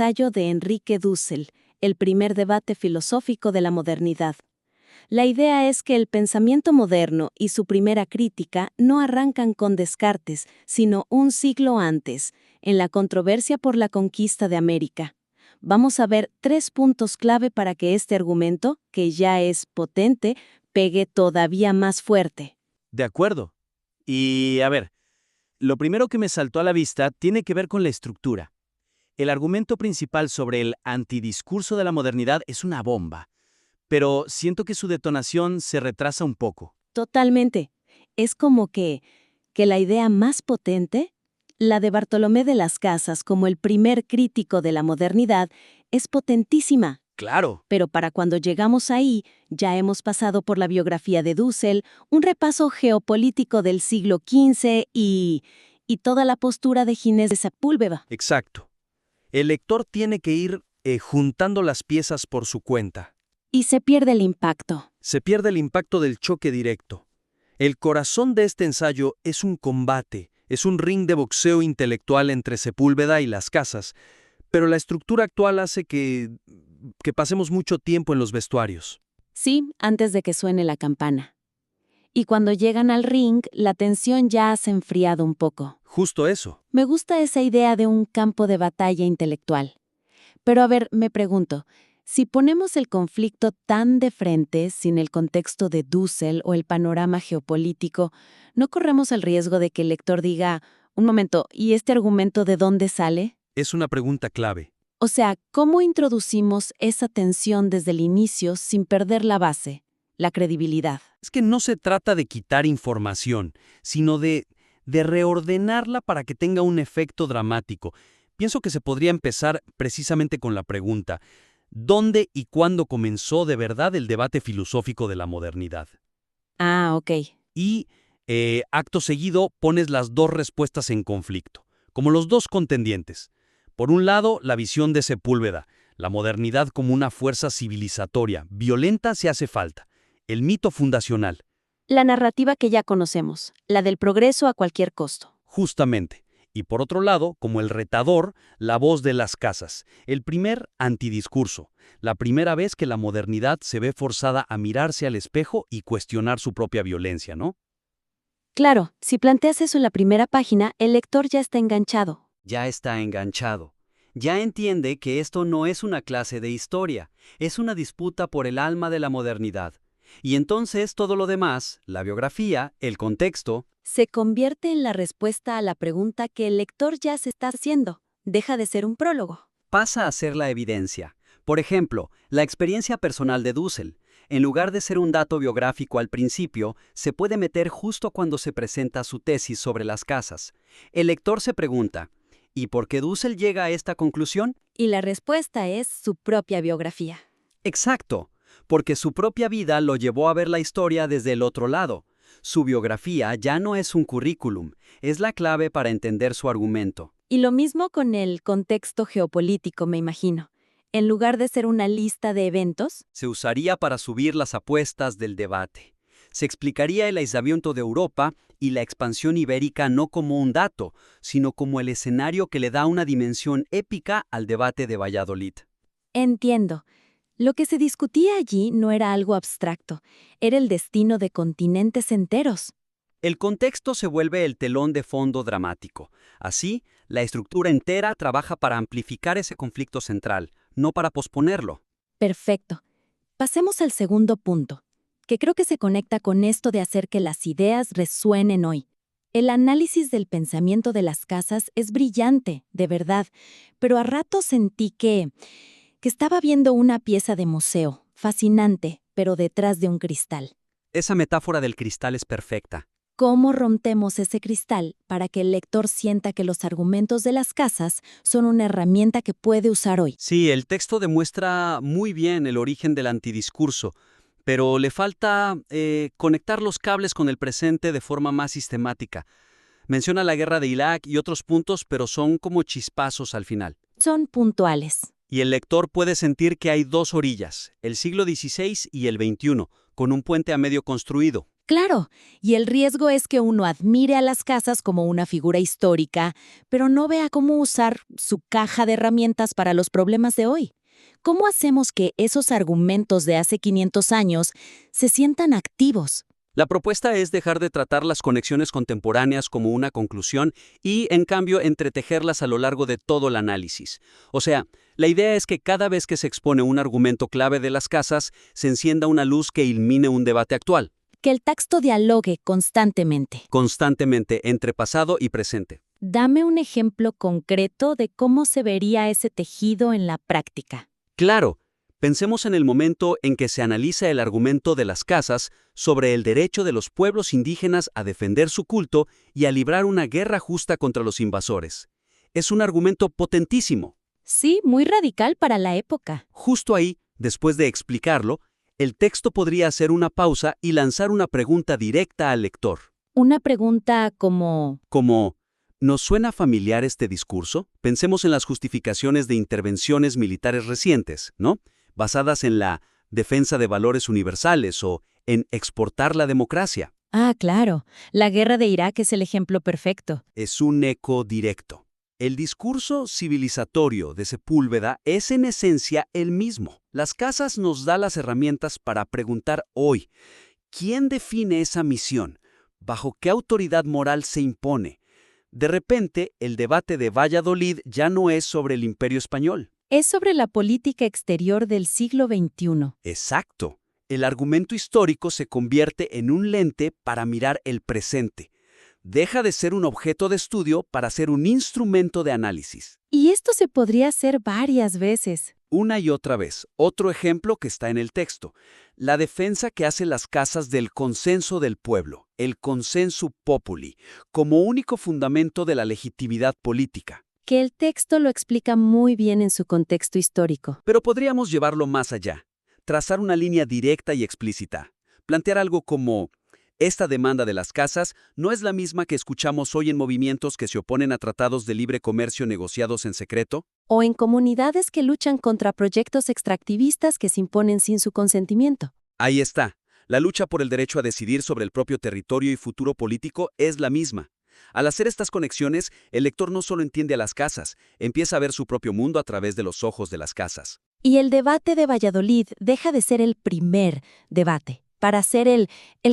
ensayo de Enrique Dussel, El primer debate filosófico de la modernidad. La idea es que el pensamiento moderno y su primera crítica no arrancan con Descartes, sino un siglo antes, en la controversia por la conquista de América. Vamos a ver 3 puntos clave para que este argumento, que ya es potente, pegue todavía más fuerte. De acuerdo. Y a ver, lo primero que me saltó a la vista tiene que ver con la estructura. El argumento principal sobre el antidiscurso de la modernidad es una bomba, pero siento que su detonación se retrasa un poco. Totalmente. Es como que la idea más potente, la de Bartolomé de las Casas como el primer crítico de la modernidad, es potentísima. Claro. Pero para cuando llegamos ahí, ya hemos pasado por la biografía de Dussel, un repaso geopolítico del siglo XV y toda la postura de Ginés de Sepúlveda. Exacto. El lector tiene que ir juntando las piezas por su cuenta. Y se pierde el impacto. Se pierde el impacto del choque directo. El corazón de este ensayo es un combate, es un ring de boxeo intelectual entre Sepúlveda y Las Casas, pero la estructura actual hace que pasemos mucho tiempo en los vestuarios. Sí, antes de que suene la campana. Y cuando llegan al ring, la tensión ya se ha enfriado un poco. Justo eso. Me gusta esa idea de un campo de batalla intelectual. Pero a ver, me pregunto, si ponemos el conflicto tan de frente, sin el contexto de Dussel o el panorama geopolítico, ¿no corremos el riesgo de que el lector diga, un momento, ¿y este argumento de dónde sale? Es una pregunta clave. O sea, ¿cómo introducimos esa tensión desde el inicio sin perder la base, la credibilidad? Es que no se trata de quitar información, sino de reordenarla para que tenga un efecto dramático. Pienso que se podría empezar precisamente con la pregunta, ¿dónde y cuándo comenzó de verdad el debate filosófico de la modernidad? Ah, ok. Y, acto seguido, pones las dos respuestas en conflicto, como los dos contendientes. Por un lado, la visión de Sepúlveda, la modernidad como una fuerza civilizatoria, violenta si hace falta, el mito fundacional. La narrativa que ya conocemos, la del progreso a cualquier costo. Justamente. Y por otro lado, como el retador, la voz de Las Casas, el primer antidiscurso, la primera vez que la modernidad se ve forzada a mirarse al espejo y cuestionar su propia violencia, ¿no? Claro, si planteas eso en la primera página, el lector ya está enganchado. Ya está enganchado. Ya entiende que esto no es una clase de historia, es una disputa por el alma de la modernidad. Y entonces todo lo demás, la biografía, el contexto, Se convierte en la respuesta a la pregunta que el lector ya se está haciendo. Deja de ser un prólogo. pasa a ser la evidencia. Por ejemplo, la experiencia personal de Dussel. En lugar de ser un dato biográfico al principio, se puede meter justo cuando se presenta su tesis sobre Las Casas. El lector se pregunta, ¿y por qué Dussel llega a esta conclusión? Y la respuesta es su propia biografía. Exacto, porque su propia vida lo llevó a ver la historia desde el otro lado. Su biografía ya no es un currículum, es la clave para entender su argumento. Y lo mismo con el contexto geopolítico, me imagino. En lugar de ser una lista de eventos, Se usaría para subir las apuestas del debate. Se explicaría el aislamiento de Europa y la expansión ibérica no como un dato, sino como el escenario que le da una dimensión épica al debate de Valladolid. entiendo. Lo que se discutía allí no era algo abstracto, era el destino de continentes enteros. El contexto se vuelve el telón de fondo dramático. Así, la estructura entera trabaja para amplificar ese conflicto central, no para posponerlo. Perfecto. Pasemos al segundo punto, que creo que se conecta con esto de hacer que las ideas resuenen hoy. El análisis del pensamiento de Las Casas es brillante, de verdad, pero a ratos sentí que estaba viendo una pieza de museo, fascinante, pero detrás de un cristal. Esa metáfora del cristal es perfecta. ¿Cómo rompemos ese cristal para que el lector sienta que los argumentos de Las Casas son una herramienta que puede usar hoy? Sí, el texto demuestra muy bien el origen del antidiscurso, pero le falta conectar los cables con el presente de forma más sistemática. Menciona la guerra de Irak y otros puntos, pero son como chispazos al final. Son puntuales. Y el lector puede sentir que hay dos orillas, el siglo XVI y el XXI, con un puente a medio construido. Claro, y el riesgo es que uno admire a las casas como una figura histórica, pero no vea cómo usar su caja de herramientas para los problemas de hoy. ¿Cómo hacemos que esos argumentos de hace 500 años se sientan activos? La propuesta es dejar de tratar las conexiones contemporáneas como una conclusión y, en cambio, entretejerlas a lo largo de todo el análisis. O sea, la idea es que cada vez que se expone un argumento clave de las casas, se encienda una luz que ilumine un debate actual, Que el texto dialogue constantemente. constantemente entre pasado y presente. Dame un ejemplo concreto de cómo se vería ese tejido en la práctica. Claro, pensemos en el momento en que se analiza el argumento de las casas sobre el derecho de los pueblos indígenas a defender su culto y a librar una guerra justa contra los invasores. Es un argumento potentísimo. Sí, muy radical para la época. Justo ahí, después de explicarlo, el texto podría hacer una pausa y lanzar una pregunta directa al lector. Una pregunta como... Como, ¿nos suena familiar este discurso? Pensemos en las justificaciones de intervenciones militares recientes, ¿no? Basadas en la defensa de valores universales o en exportar la democracia. Ah, claro, la guerra de Irak es el ejemplo perfecto. Es un eco directo. El discurso civilizatorio de Sepúlveda es en esencia el mismo. Las casas nos da las herramientas para preguntar hoy, ¿quién define esa misión? ¿Bajo qué autoridad moral se impone? De repente, el debate de Valladolid ya no es sobre el Imperio Español. Es sobre la política exterior del siglo XXI. Exacto. El argumento histórico se convierte en un lente para mirar el presente. Deja de ser un objeto de estudio para ser un instrumento de análisis. Y esto se podría hacer varias veces. Una y otra vez, otro ejemplo que está en el texto, la defensa que hacen las casas del consenso del pueblo, el consenso populi, como único fundamento de la legitimidad política. Que el texto lo explica muy bien en su contexto histórico. Pero podríamos llevarlo más allá, trazar una línea directa y explícita, plantear algo como: esta demanda de las casas no es la misma que escuchamos hoy en movimientos que se oponen a tratados de libre comercio negociados en secreto. O en comunidades que luchan contra proyectos extractivistas que se imponen sin su consentimiento. Ahí está. La lucha por el derecho a decidir sobre el propio territorio y futuro político es la misma. Al hacer estas conexiones, el lector no solo entiende a las casas, empieza a ver su propio mundo a través de los ojos de las casas. Y el debate de Valladolid deja de ser el primer debate, para ser el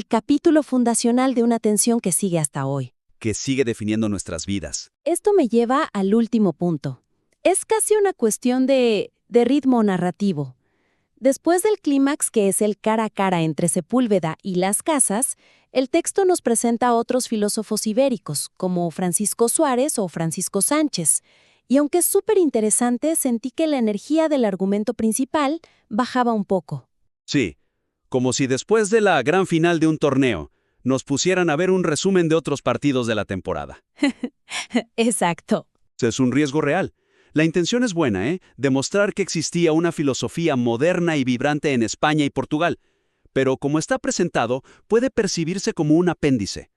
capítulo fundacional de una tensión que sigue hasta hoy. Que sigue definiendo nuestras vidas. Esto me lleva al último punto. Es casi una cuestión de ritmo narrativo. Después del clímax, que es el cara a cara entre Sepúlveda y las casas, el texto nos presenta a otros filósofos ibéricos, como Francisco Suárez o Francisco Sánchez. Y aunque es súper interesante, sentí que la energía del argumento principal bajaba un poco. Sí, como si después de la gran final de un torneo, nos pusieran a ver un resumen de otros partidos de la temporada. Exacto. Es un riesgo real. La intención es buena, demostrar que existía una filosofía moderna y vibrante en España y Portugal, pero como está presentado, puede percibirse como un apéndice,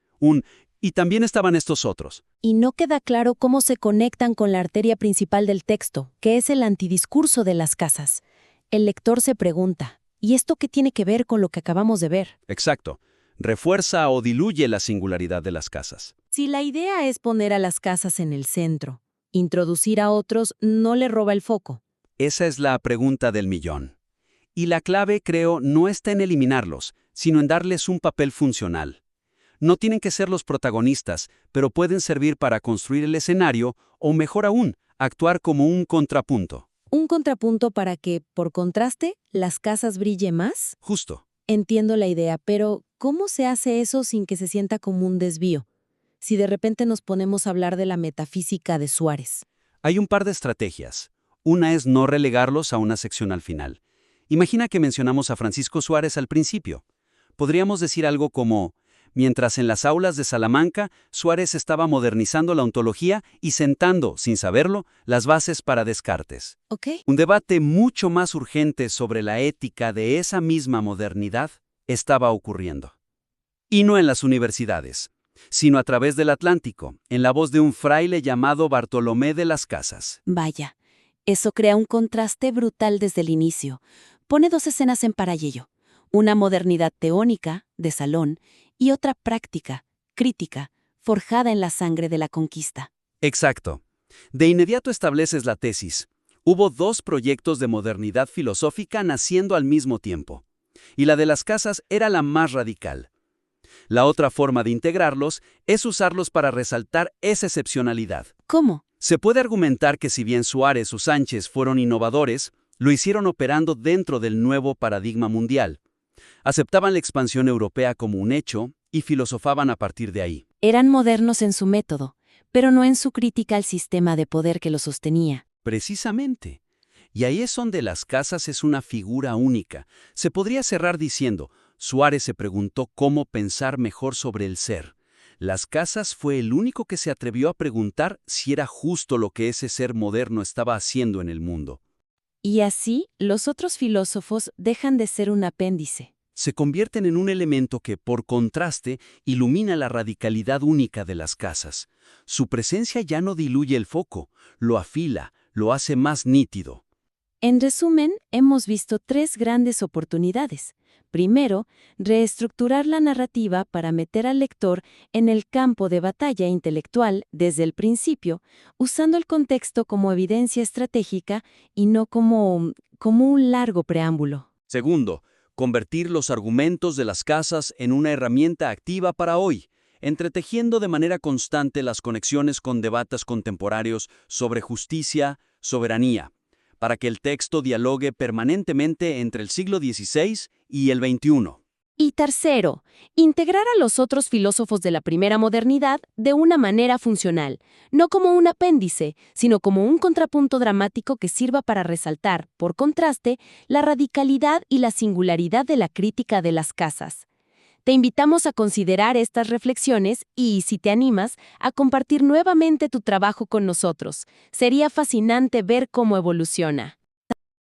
y también estaban estos otros. Y no queda claro cómo se conectan con la arteria principal del texto, que es el antidiscurso de las casas. El lector se pregunta, ¿y esto qué tiene que ver con lo que acabamos de ver? Exacto. Refuerza o diluye la singularidad de las casas. Si la idea es poner a las casas en el centro, introducir a otros no le roba el foco. Esa es la pregunta del millón. Y la clave, creo, no está en eliminarlos, sino en darles un papel funcional. No tienen que ser los protagonistas, pero pueden servir para construir el escenario o, mejor aún, actuar como un contrapunto. ¿Un contrapunto para que, por contraste, las casas brillen más? Justo. Entiendo la idea, pero ¿cómo se hace eso sin que se sienta como un desvío? Si de repente nos ponemos a hablar de la metafísica de Suárez. Hay un par de estrategias. Una es no relegarlos a una sección al final. Imagina que mencionamos a Francisco Suárez al principio. Podríamos decir algo como: mientras en las aulas de Salamanca, Suárez estaba modernizando la ontología y sentando, sin saberlo, las bases para Descartes. ¿Ok? Un debate mucho más urgente sobre la ética de esa misma modernidad estaba ocurriendo. Y no en las universidades, sino a través del Atlántico, en la voz de un fraile llamado Bartolomé de las Casas. Vaya, eso crea un contraste brutal desde el inicio. Pone dos escenas en paralelo. Una modernidad teónica, de salón, y otra práctica, crítica, forjada en la sangre de la conquista. Exacto. De inmediato estableces la tesis. Hubo dos proyectos de modernidad filosófica naciendo al mismo tiempo. Y la de las casas era la más radical. La otra forma de integrarlos es usarlos para resaltar esa excepcionalidad. ¿Cómo? Se puede argumentar que si bien Suárez o Sánchez fueron innovadores, lo hicieron operando dentro del nuevo paradigma mundial. Aceptaban la expansión europea como un hecho y filosofaban a partir de ahí. Eran modernos en su método, pero no en su crítica al sistema de poder que lo sostenía. Precisamente. Y ahí es donde las casas es una figura única. Se podría cerrar diciendo, Suárez se preguntó cómo pensar mejor sobre el ser. Las casas fue el único que se atrevió a preguntar si era justo lo que ese ser moderno estaba haciendo en el mundo. Y así, los otros filósofos dejan de ser un apéndice. Se convierten en un elemento que, por contraste, ilumina la radicalidad única de las casas. Su presencia ya no diluye el foco, lo afila, lo hace más nítido. En resumen, hemos visto tres grandes oportunidades. Primero, reestructurar la narrativa para meter al lector en el campo de batalla intelectual desde el principio, usando el contexto como evidencia estratégica y no como un largo preámbulo. Segundo, convertir los argumentos de las casas en una herramienta activa para hoy, entretejiendo de manera constante las conexiones con debates contemporáneos sobre justicia, soberanía, para que el texto dialogue permanentemente entre el siglo XVI y el XXI. Y tercero, integrar a los otros filósofos de la primera modernidad de una manera funcional, no como un apéndice, sino como un contrapunto dramático que sirva para resaltar, por contraste, la radicalidad y la singularidad de la crítica de las casas. Te invitamos a considerar estas reflexiones y, si te animas, a compartir nuevamente tu trabajo con nosotros. Sería fascinante ver cómo evoluciona.